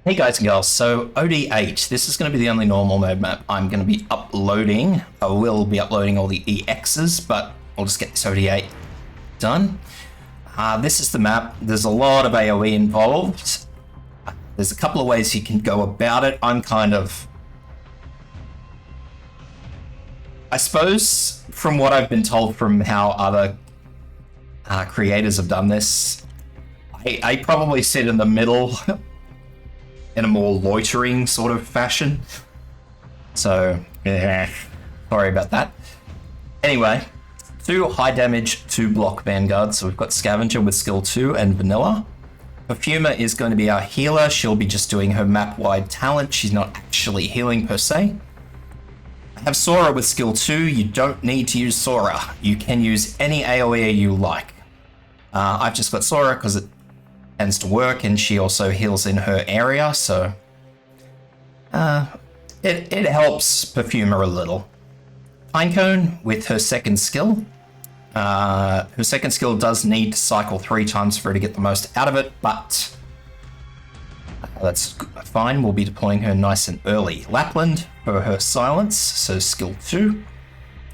Hey guys and girls, so OD-8, this is going to be the only normal mode map I'm going to be uploading. I will be uploading all the EXs, but I'll just get this OD-8 done. This is the map. There's a lot of AoE involved. There's a couple of ways you can go about it. I'm kind of... I suppose, from what I've been told from how other creators have done this, I probably sit in the middle in a more loitering sort of fashion. So, yeah, sorry about that. Anyway, 2 high damage, 2 block vanguards. So we've got Scavenger with skill 2 and Vanilla. Perfumer is going to be our healer. She'll be just doing her map-wide talent. She's not actually healing per se. I have Sora with skill 2. You don't need to use Sora. You can use any AoE you like. I've just got Sora because it tends to work, and she also heals in her area, so it helps Perfumer a little. Pinecone with her second skill. Her second skill does need to cycle 3 times for her to get the most out of it, but that's fine. We'll be deploying her nice and early. Lapland for her silence, so skill 2.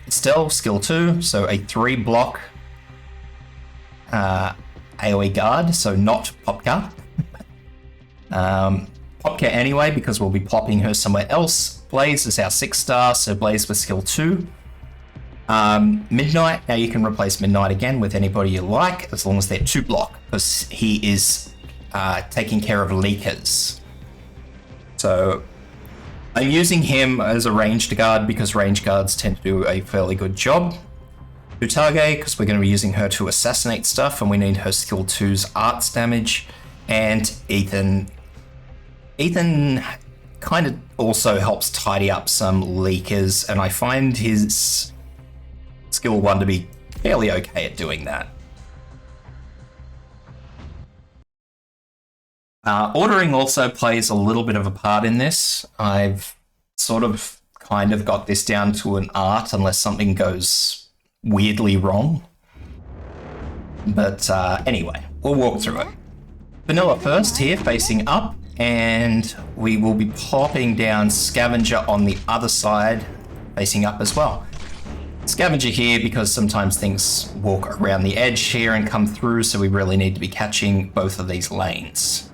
Estelle, skill 2, so a 3 block AoE guard, so not Popka. Popka anyway, because we'll be plopping her somewhere else. Blaze is our 6-star, so Blaze with skill 2. Midnight, now you can replace Midnight again with anybody you like, as long as they're 2 block, because he is taking care of leakers. So I'm using him as a ranged guard because ranged guards tend to do a fairly good job. Utage, because we're going to be using her to assassinate stuff, and we need her skill 2's arts damage. And Ethan kind of also helps tidy up some leakers, and I find his skill 1 to be fairly okay at doing that. Ordering also plays a little bit of a part in this. I've sort of kind of got this down to an art unless something goes weirdly wrong. But anyway, we'll walk through it. Vanilla first here, facing up, and we will be popping down Scavenger on the other side, facing up as well. Scavenger here because sometimes things walk around the edge here and come through, so we really need to be catching both of these lanes.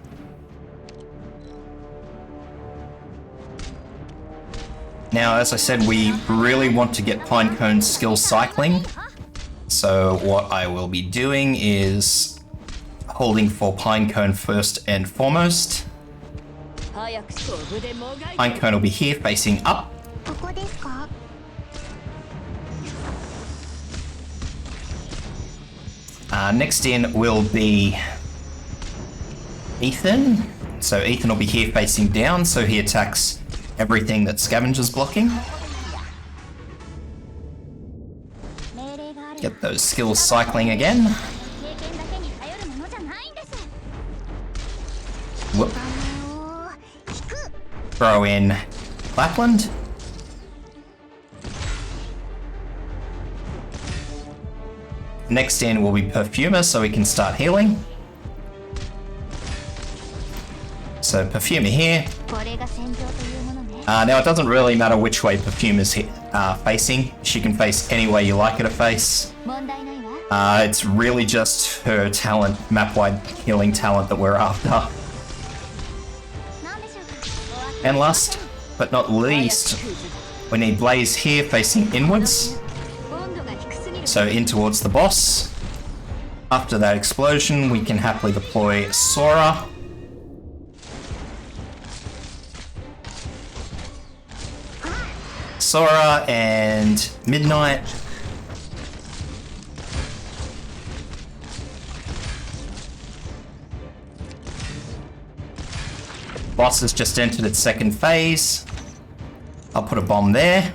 Now, as I said, we really want to get Pinecone's skill cycling. So what I will be doing is holding for Pinecone first and foremost. Pinecone will be here facing up. Next in will be Ethan. So Ethan will be here facing down, so he attacks everything that Scavenger's blocking. Get those skills cycling again. Whoop. Throw in Lapland. Next in will be Perfumer, so we can start healing. So Perfumer here. Now it doesn't really matter which way Perfumer's facing. She can face any way you like her to face. It's really just her talent, map-wide healing talent that we're after. And last but not least, we need Blaze here facing inwards. So in towards the boss. After that explosion, we can happily deploy Sora. Sora and Midnight. Boss has just entered its second phase. I'll put a bomb there.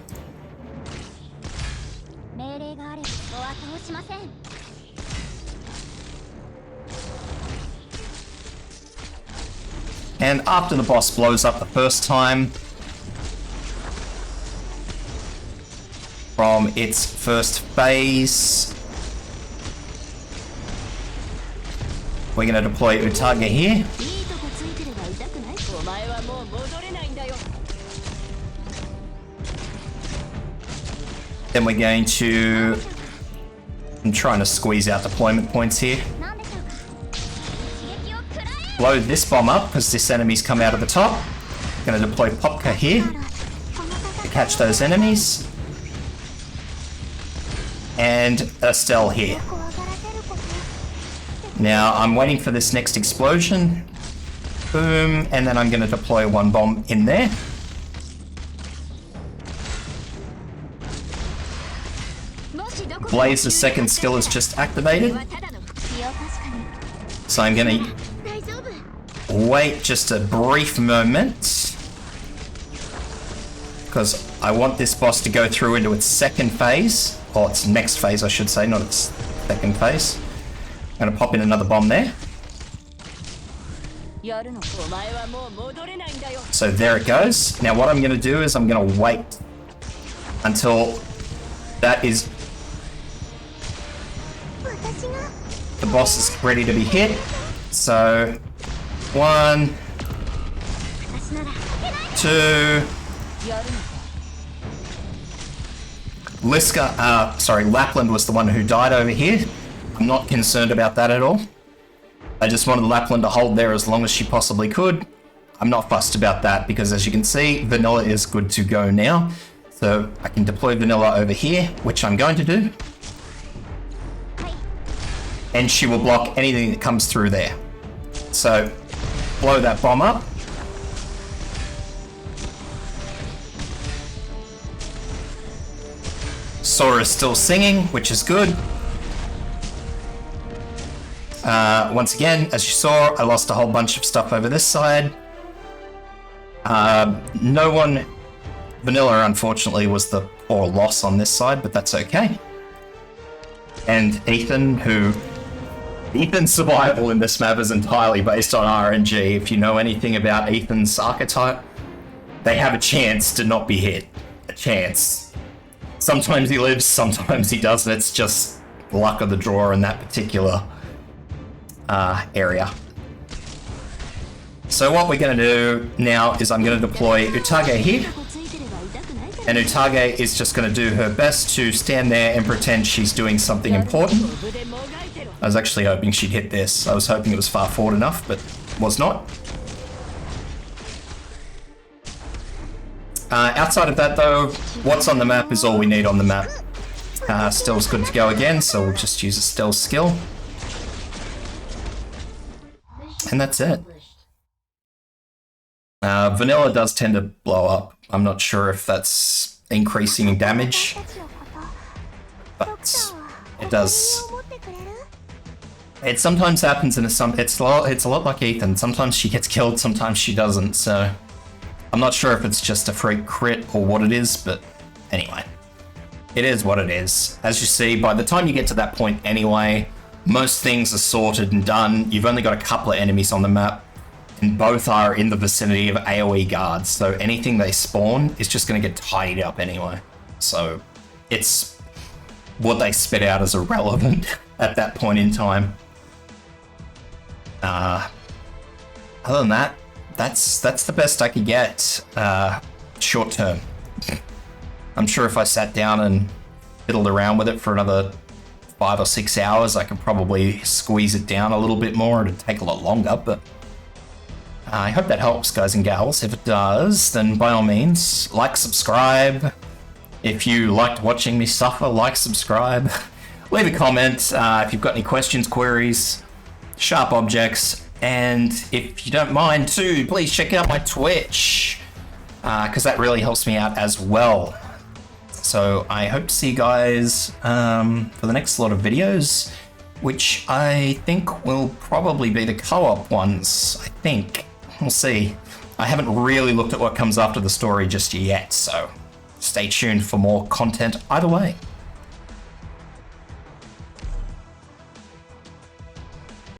And after the boss blows up the first time, from its first phase, we're going to deploy Utaga here. Then we're going to... I'm trying to squeeze out deployment points here. Blow this bomb up because this enemy's come out of the top. Going to deploy Popka here to catch those enemies. And Estelle here. Now I'm waiting for this next explosion. Boom, and then I'm going to deploy one bomb in there. Blaze's second skill is just activated. So I'm going to wait just a brief moment. Because I want this boss to go through into its second phase. Or its next phase, I should say, not its second phase. I'm going to pop in another bomb there. So there it goes. Now what I'm going to do is I'm going to wait until that is... the boss is ready to be hit. So 1, 2... Lapland was the one who died over here. I'm not concerned about that at all. I just wanted Lapland to hold there as long as she possibly could. I'm not fussed about that because as you can see, Vanilla is good to go now. So I can deploy Vanilla over here, which I'm going to do. And she will block anything that comes through there. So blow that bomb up. Sora's still singing, which is good. Once again, as you saw, I lost a whole bunch of stuff over this side. Vanilla, unfortunately, was the poor loss on this side, but that's okay. And Ethan's survival in this map is entirely based on RNG. If you know anything about Ethan's archetype, they have a chance to not be hit. A chance. Sometimes he lives, sometimes he doesn't. It's just luck of the draw in that particular area. So what we're going to do now is I'm going to deploy Utage here. And Utage is just going to do her best to stand there and pretend she's doing something important. I was actually hoping she'd hit this. I was hoping it was far forward enough, but was not. Outside of that though, what's on the map is all we need on the map. Stealth's good to go again, so we'll just use a stealth skill. And that's it. Vanilla does tend to blow up. I'm not sure if that's increasing in damage, but it does. It sometimes happens it's a lot like Ethan. Sometimes she gets killed, sometimes she doesn't, so I'm not sure if it's just a freak crit or what it is, but anyway. It is what it is. As you see, by the time you get to that point anyway, most things are sorted and done. You've only got a couple of enemies on the map, and both are in the vicinity of AoE guards, so anything they spawn is just going to get tidied up anyway. So it's what they spit out is irrelevant at that point in time. Other than that, that's the best I could get short term. I'm sure if I sat down and fiddled around with it for another 5 or 6 hours, I could probably squeeze it down a little bit more. It'd take a lot longer, but I hope that helps, guys and gals. If it does, then by all means, like, subscribe. If you liked watching me suffer, like, subscribe. Leave a comment if you've got any questions, queries, sharp objects, and if you don't mind too, please check out my Twitch, because that really helps me out as well. So I hope to see you guys for the next lot of videos, which I think will probably be the co-op ones, I think. We'll see. I haven't really looked at what comes after the story just yet, so stay tuned for more content either way.